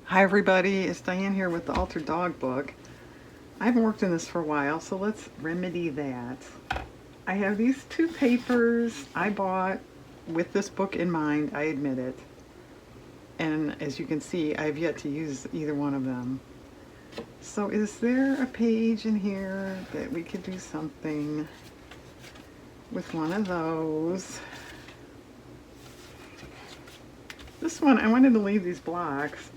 Hi everybody, it's Diane here with the Altered Dog book. I haven't worked in this for a while, so let's remedy that. I have these two papers I bought with this book in mind, I admit it. And as you can see, I have yet to use either one of them. So is there a page in here that we could do something with one of those? This one, I wanted to leave these blocks.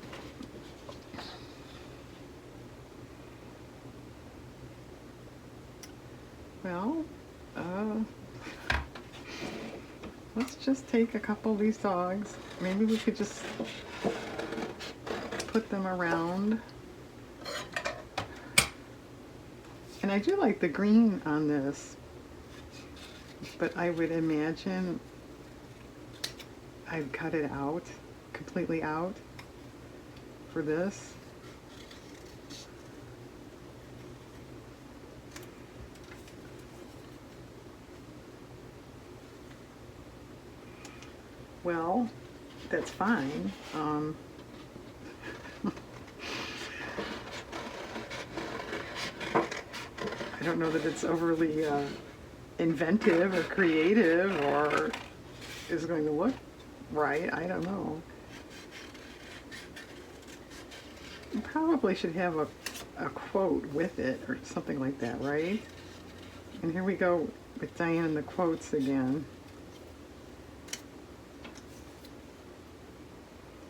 Well, let's just take a couple of these dogs. Maybe we could just put them around. And I do like the green on this, but I would imagine I'd cut it out, completely out for this. Well, that's fine. I don't know that it's overly inventive or creative or is going to look right. I don't know. You probably should have a quote with it or something like that, right? And here we go with Diane and the quotes again.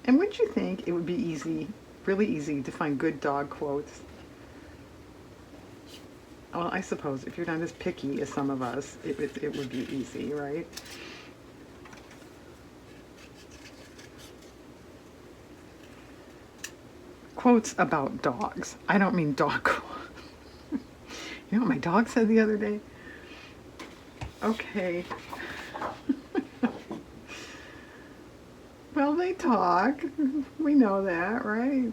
And wouldn't you think it would be easy, really easy, to find good dog quotes? Well, I suppose if you're not as picky as some of us, it would be easy, right? Quotes about dogs. I don't mean dog quotes. You know what my dog said the other day? Okay. Well, they talk. We know that, right?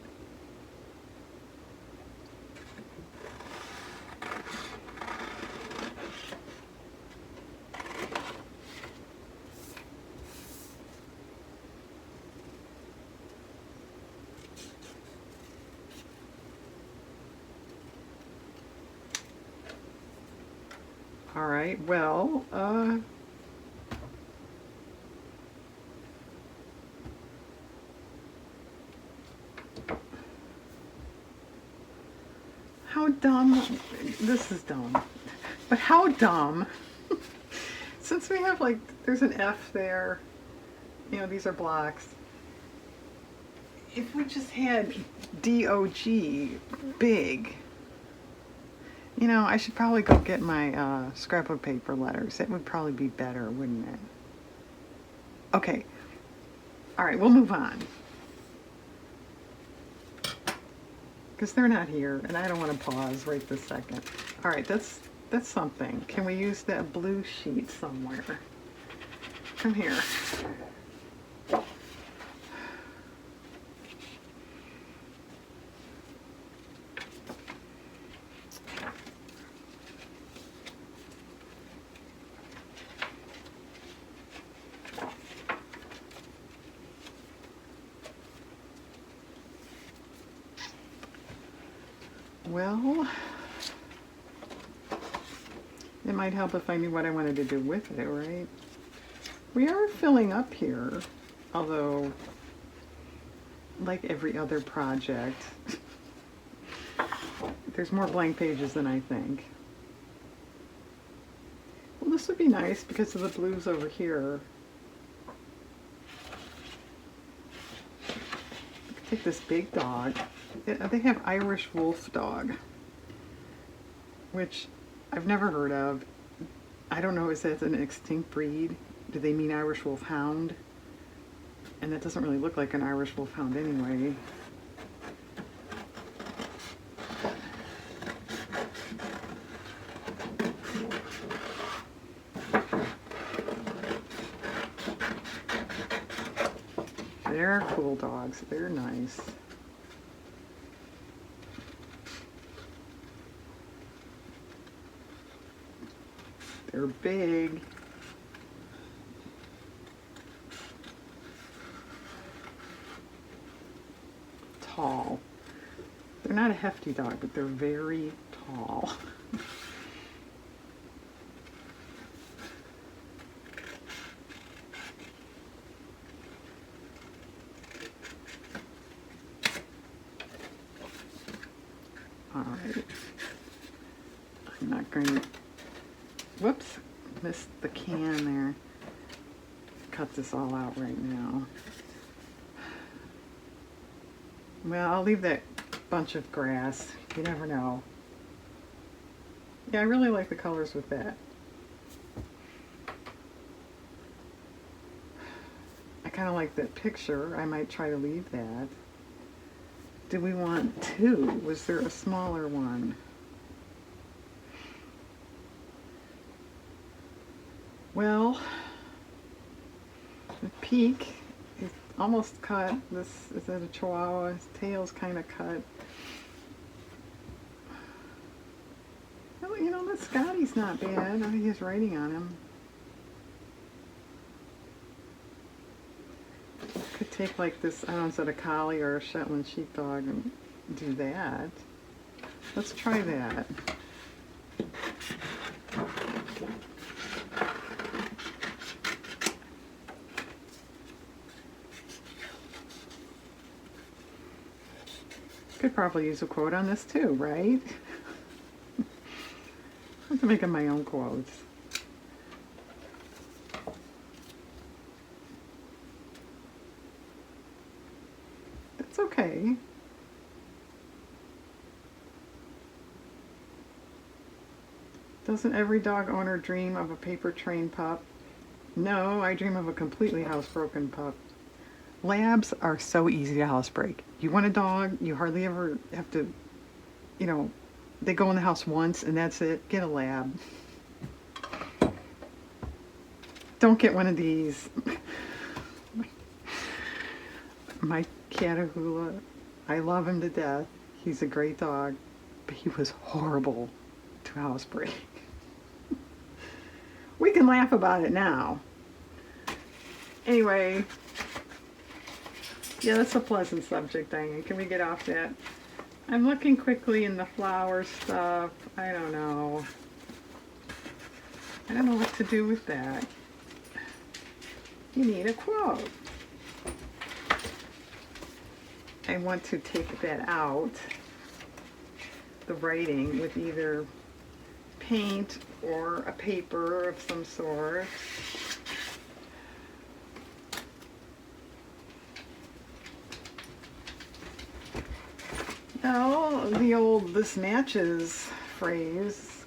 All right, well, how dumb, this is dumb, but how dumb, since we have like, there's an F there, you know, these are blocks. If we just had D-O-G, big, you know, I should probably go get my scrapbook paper letters. It would probably be better, wouldn't it? Okay, all right, we'll move on. Because they're not here, and I don't want to pause right this second. All right, that's something. Can we use that blue sheet somewhere? Come here. Well, it might help if I knew what I wanted to do with it, right? We are filling up here, although, like every other project, there's more blank pages than I think. Well, this would be nice because of the blues over here. Take this big dog. They have Irish Wolf Dog, which I've never heard of. I don't know, is that an extinct breed? Do they mean Irish Wolf Hound? And that doesn't really look like an Irish Wolf Hound anyway. They're cool dogs. They're nice. They're big. tall. They're not a hefty dog, but they're very tall. Alright. I'm not going to... Whoops. Missed the can there. Cut this all out right now. Well, I'll leave that bunch of grass. You never know. Yeah, I really like the colors with that. I kind of like that picture. I might try to leave that. Do we want two? Was there a smaller one? Well, the peak is almost cut. This is that a Chihuahua. His tail's kind of cut. Well, you know, the Scotty's not bad. I think he's writing on him. Could take like this, I don't know, is that a collie or a Shetland sheepdog and do that. Let's try that. Could probably use a quote on this too, right? I'm making my own quotes. That's okay. Doesn't every dog owner dream of a paper train pup? No, I dream of a completely housebroken pup. Labs are so easy to housebreak. You want a dog, you hardly ever have to, you know, they go in the house once and that's it. Get a lab. Don't get one of these. My Catahoula, I love him to death. He's a great dog, but he was horrible to housebreak. We can laugh about it now. Anyway, yeah, that's a pleasant subject, Diane. Can we get off that? I'm looking quickly in the flower stuff. I don't know. I don't know what to do with that. You need a quote. I want to take that out, the writing, with either paint or a paper of some sort. Now, the old "this matches" phrase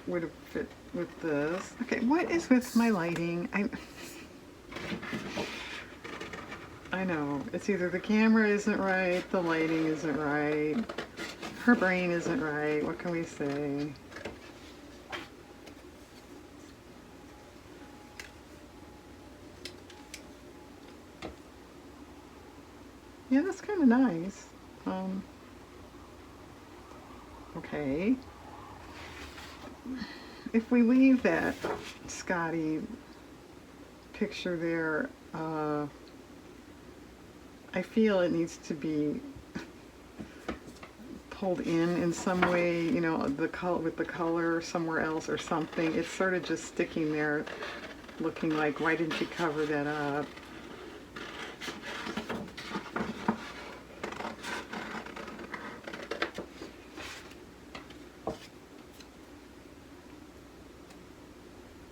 would have fit with this. Okay, what is with my lighting? I know, it's either the camera isn't right, the lighting isn't right, her brain isn't right, what can we say? Yeah, that's kind of nice. Okay. If we leave that Scotty picture there, I feel it needs to be pulled in some way, you know, the color with the color somewhere else or something. It's sort of just sticking there, looking like, why didn't you cover that up?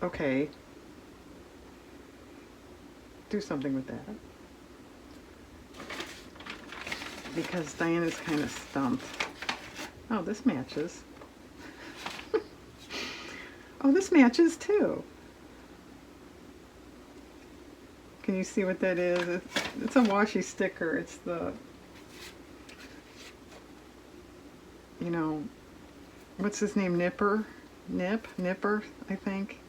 Okay. Do something with that. Because Diana's kind of stumped. Oh, this matches. Oh, this matches too. Can you see what that is? It's a washi sticker. It's the, you know, what's his name? Nipper? Nipper, I think.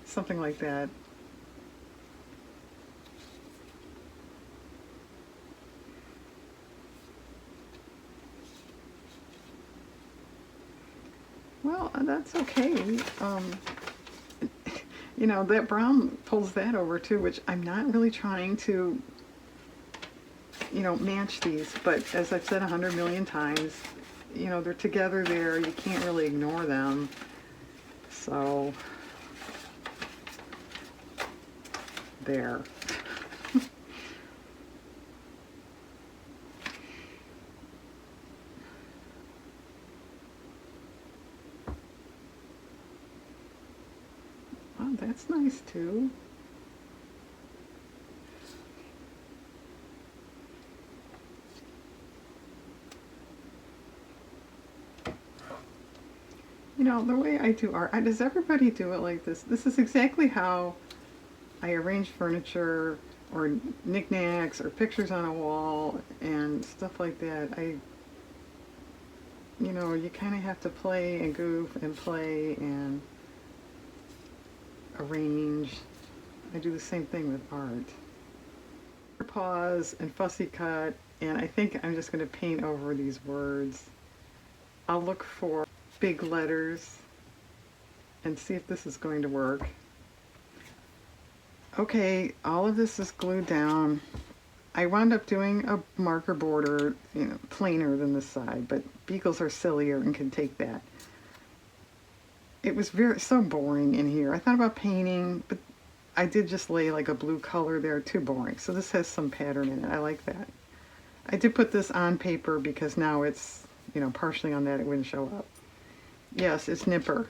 Something like that. Well, that's okay. You know, that brown pulls that over too, which I'm not really trying to match these. But as I've said 100 million times, they're together there. You can't really ignore them. So, there. Oh, that's nice too. The way I do art, does everybody do it like this? This is exactly how I arrange furniture or knickknacks or pictures on a wall and stuff like that. You kind of have to play and goof and play and arrange. I do the same thing with art. Pause and fussy cut, and I think I'm just going to paint over these words. I'll look for big letters and see if this is going to work. Okay, all of this is glued down. I wound up doing a marker border, plainer than this side, but beagles are sillier and can take that. It was so boring in here. I thought about painting, but I did just lay like a blue color there, too boring. So this has some pattern in it. I like that. I did put this on paper because now it's, partially on that, it wouldn't show up. Yes, it's Nipper.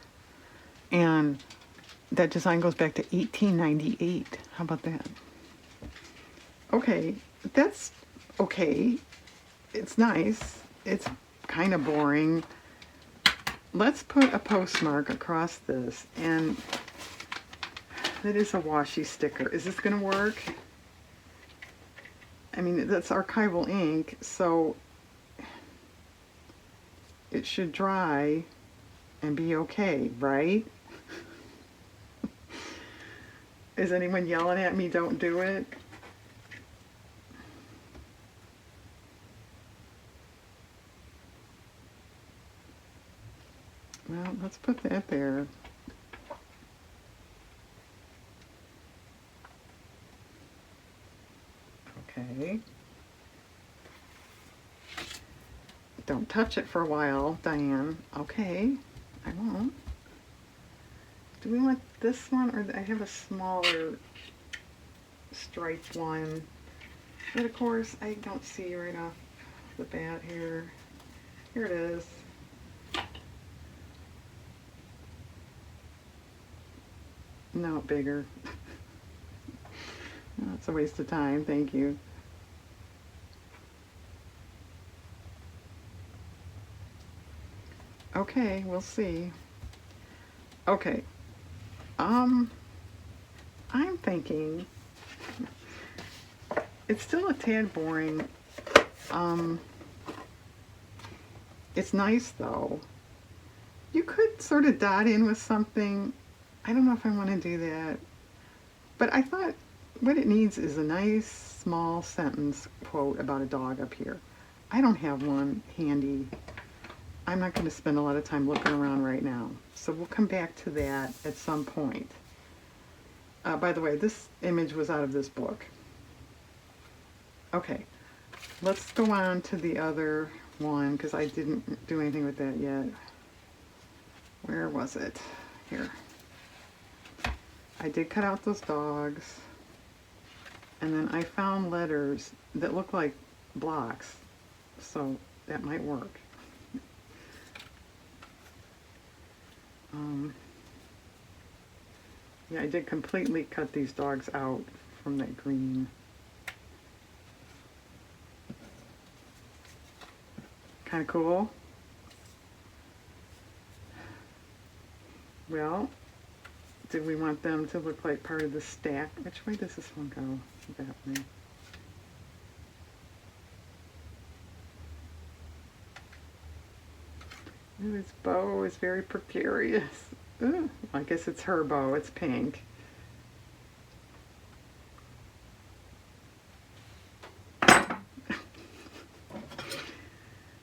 And that design goes back to 1898. How about that? Okay, that's okay. It's nice. It's kind of boring. Let's put a postmark across this, and that is a washi sticker. Is this going to work? I mean, that's archival ink, so it should dry and be okay, right? Is anyone yelling at me, don't do it? Well, let's put that there. Okay. Don't touch it for a while, Diane. Okay, I won't. Do we want this one, or I have a smaller striped one? But of course, I don't see right off the bat here. Here it is. No, bigger. No, it's a waste of time, thank you. Okay, we'll see. Okay. I'm thinking it's still a tad boring. It's nice though. You could sort of dot in with something. I don't know if I want to do that. But I thought what it needs is a nice small sentence quote about a dog up here. I don't have one handy. I'm not going to spend a lot of time looking around right now. So we'll come back to that at some point. By the way, this image was out of this book. Okay, let's go on to the other one because I didn't do anything with that yet. Where was it? Here. I did cut out those dogs. And then I found letters that look like blocks. So that might work. Yeah, I did completely cut these dogs out from that green. Kind of cool. Well, do we want them to look like part of the stack? Which way does this one go? That way. Ooh, his bow is very precarious. Ooh, I guess it's her bow. It's pink.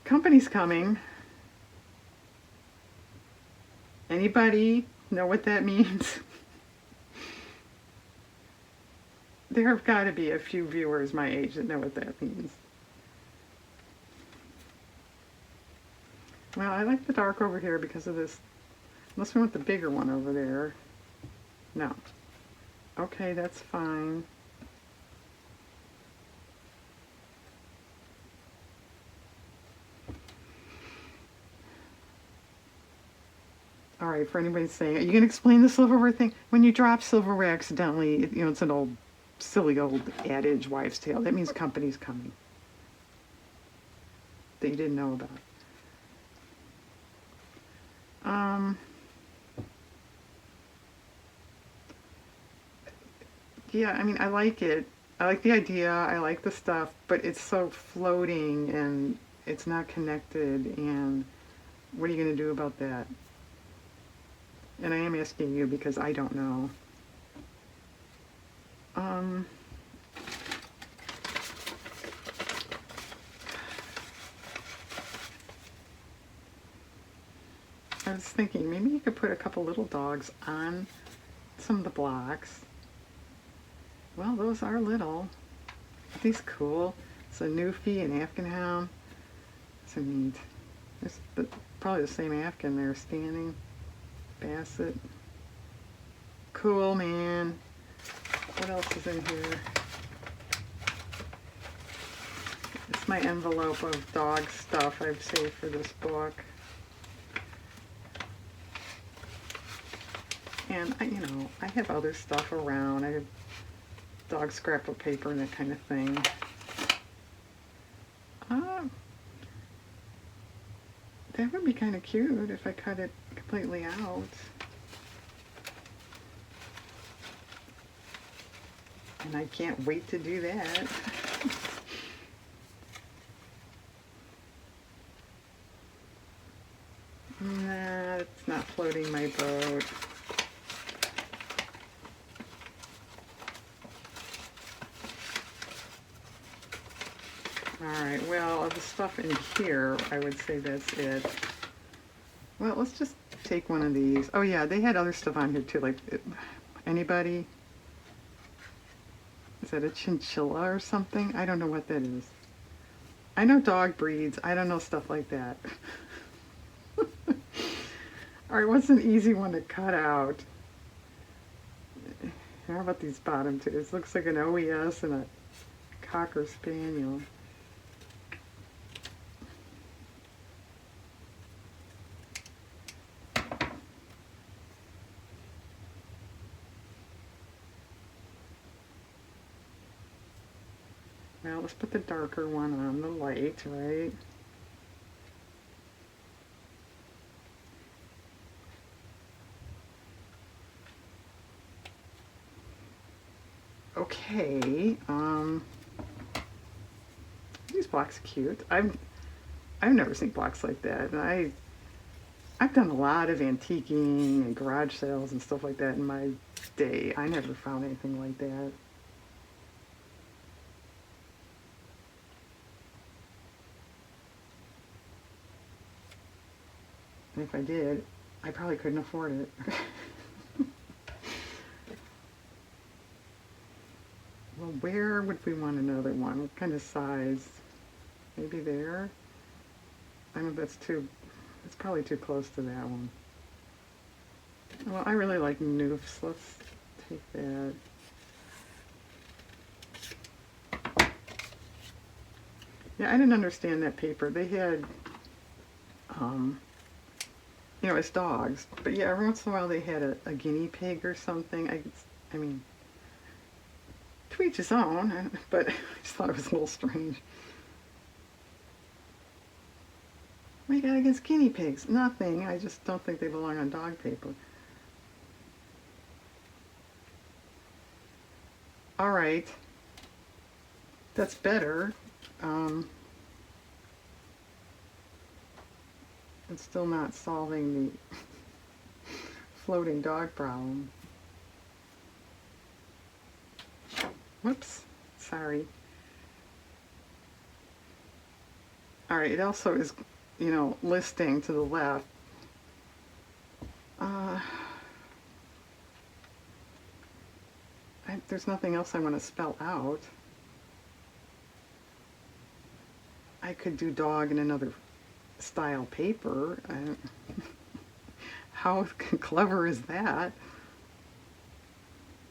Company's coming. Anybody know what that means? There have got to be a few viewers my age that know what that means. Well, I like the dark over here because of this. Unless we want the bigger one over there. No. Okay, that's fine. All right, for anybody saying, are you going to explain the silverware thing? When you drop silverware accidentally, you know, it's an old, silly old adage, wives' tale. That means company's coming that you didn't know about. Yeah, I mean, I like it. I like the idea. I like the stuff, but it's so floating and it's not connected. And what are you going to do about that? And I am asking you because I don't know. Um, I was thinking maybe you could put a couple little dogs on some of the blocks. Well, those are little. Aren't these cool? It's a Newfie and Afghan Hound. So neat. There's probably the same Afghan there standing. Basset. Cool, man. What else is in here? It's my envelope of dog stuff I've saved for this book. And I have other stuff around. I have dog scrapbook paper and that kind of thing. That would be kind of cute if I cut it completely out. And I can't wait to do that. Nah, it's not floating my boat. Alright, well, of the stuff in here, I would say that's it. Well, let's just take one of these. Oh yeah, they had other stuff on here too, like, anybody? Is that a chinchilla or something? I don't know what that is. I know dog breeds. I don't know stuff like that. Alright, what's an easy one to cut out? How about these bottom two? This looks like an OES and a Cocker Spaniel. Well, let's put the darker one on the light, right? Okay, these blocks are cute. I've never seen blocks like that, and I've done a lot of antiquing and garage sales and stuff like that in my day. I never found anything like that. And if I did, I probably couldn't afford it. Well, where would we want another one? What kind of size? Maybe there? I know that's it's probably too close to that one. Well, I really like Noofs. Let's take that. Yeah, I didn't understand that paper. They had, it's dogs. But yeah, every once in a while they had a guinea pig or something. I mean, to each his own, but I just thought it was a little strange. What do you got against guinea pigs? Nothing. I just don't think they belong on dog paper. All right. That's better. It's still not solving the floating dog problem. Whoops. Sorry. All right. It also is, listing to the left. There's nothing else I want to spell out. I could do dog in another style paper. How clever is that?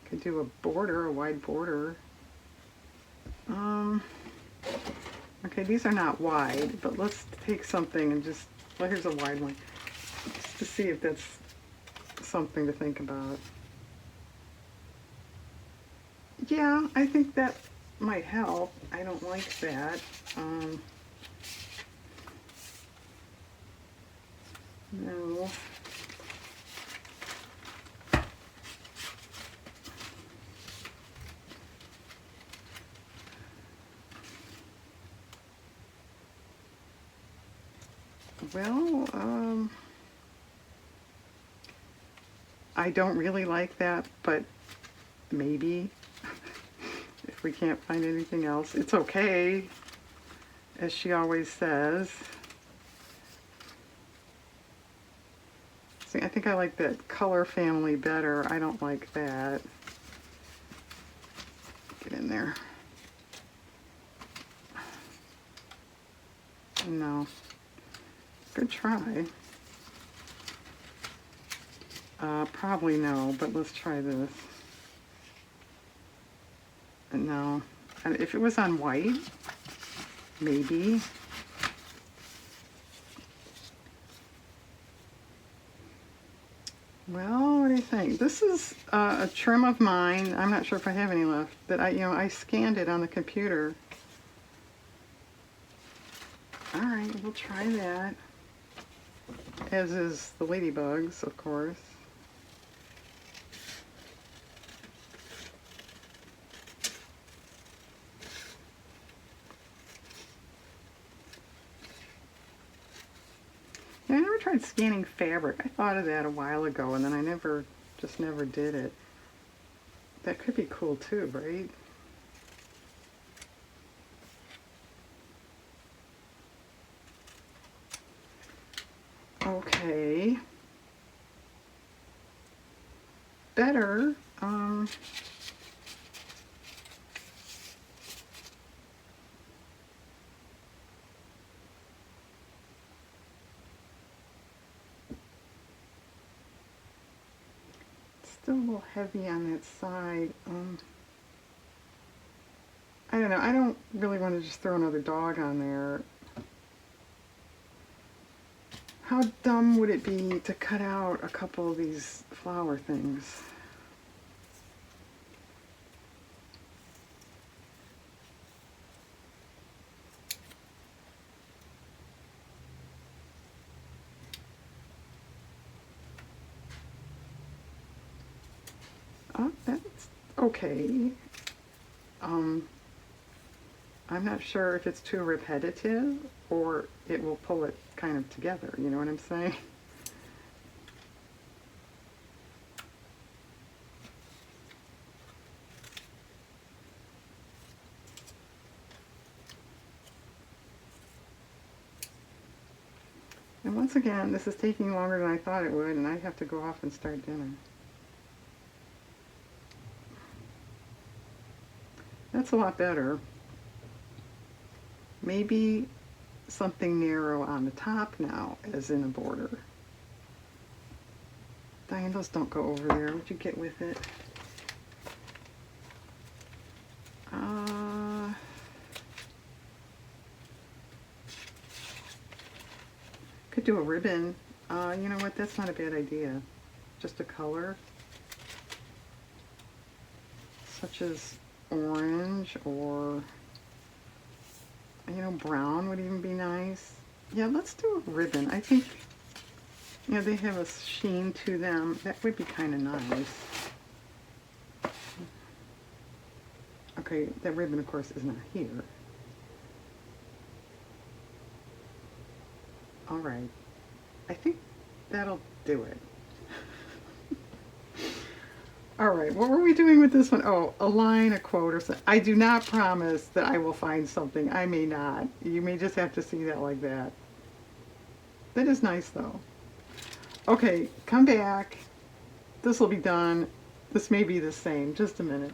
Could do a border, a wide border. Okay, these are not wide, but let's take something and just, well, here's a wide one, just to see if that's something to think about. Yeah, I think that might help. I don't like that. No. Well, I don't really like that, but maybe if we can't find anything else, it's okay, as she always says. See, I think I like that color family better. I don't like that. Get in there. No. Good try. Probably no, but let's try this. No. And if it was on white, maybe. Well, what do you think? This is a trim of mine. I'm not sure if I have any left. That I scanned it on the computer. All right, we'll try that. As is the ladybugs, of course. Yeah, I never tried scanning fabric. I thought of that a while ago, and then I just never did it. That could be cool too, right? Okay. Better. Still a little heavy on that side. I don't know. I don't really want to just throw another dog on there. How dumb would it be to cut out a couple of these flower things? Oh, that's okay. I'm not sure if it's too repetitive or it will pull it kind of together, you know what I'm saying? And once again, this is taking longer than I thought it would, and I have to go off and start dinner. That's a lot better. Maybe something narrow on the top now, as in a border. Diane, those don't go over there. Would you get with it? Could do a ribbon. You know what? That's not a bad idea. Just a color, such as orange, or brown would even be nice. Yeah, let's do a ribbon. I think they have a sheen to them. That would be kind of nice. Okay, that ribbon, of course, is not here. All right. I think that'll do it. All right, what were we doing with this one? Oh, a line, a quote, or something. I do not promise that I will find something. I may not. You may just have to see that like that. That is nice, though. Okay, come back. This will be done. This may be the same. Just a minute.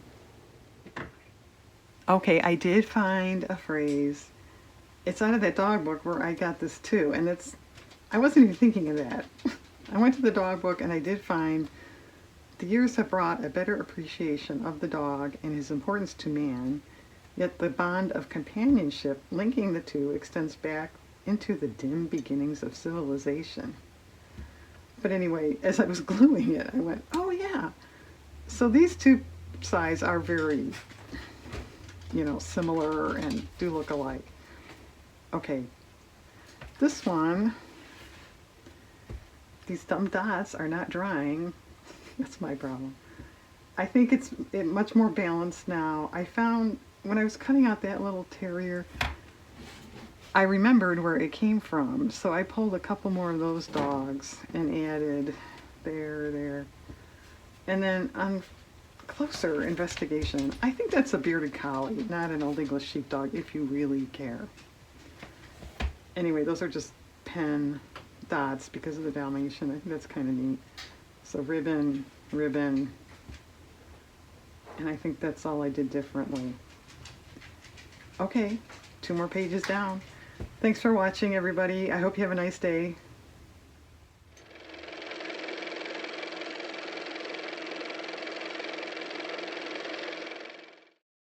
Okay, I did find a phrase. it's out of that dog book where I got this too, and I wasn't even thinking of that. I went to the dog book and I did find the years have brought a better appreciation of the dog and his importance to man, yet the bond of companionship linking the two extends back into the dim beginnings of civilization. But anyway, as I was gluing it, I went, oh yeah. So these two sides are very, similar and do look alike. Okay, this one, these dumb dots are not drying. That's my problem. I think it's much more balanced now. I found when I was cutting out that little terrier, I remembered where it came from. So I pulled a couple more of those dogs and added there. And then on closer investigation, I think that's a bearded collie, not an Old English sheepdog, if you really care. Anyway, those are just pen dots because of the Dalmatian. I think that's kind of neat. So ribbon, and I think that's all I did differently. Okay, 2 more pages down. Thanks for watching, everybody. I hope you have a nice day.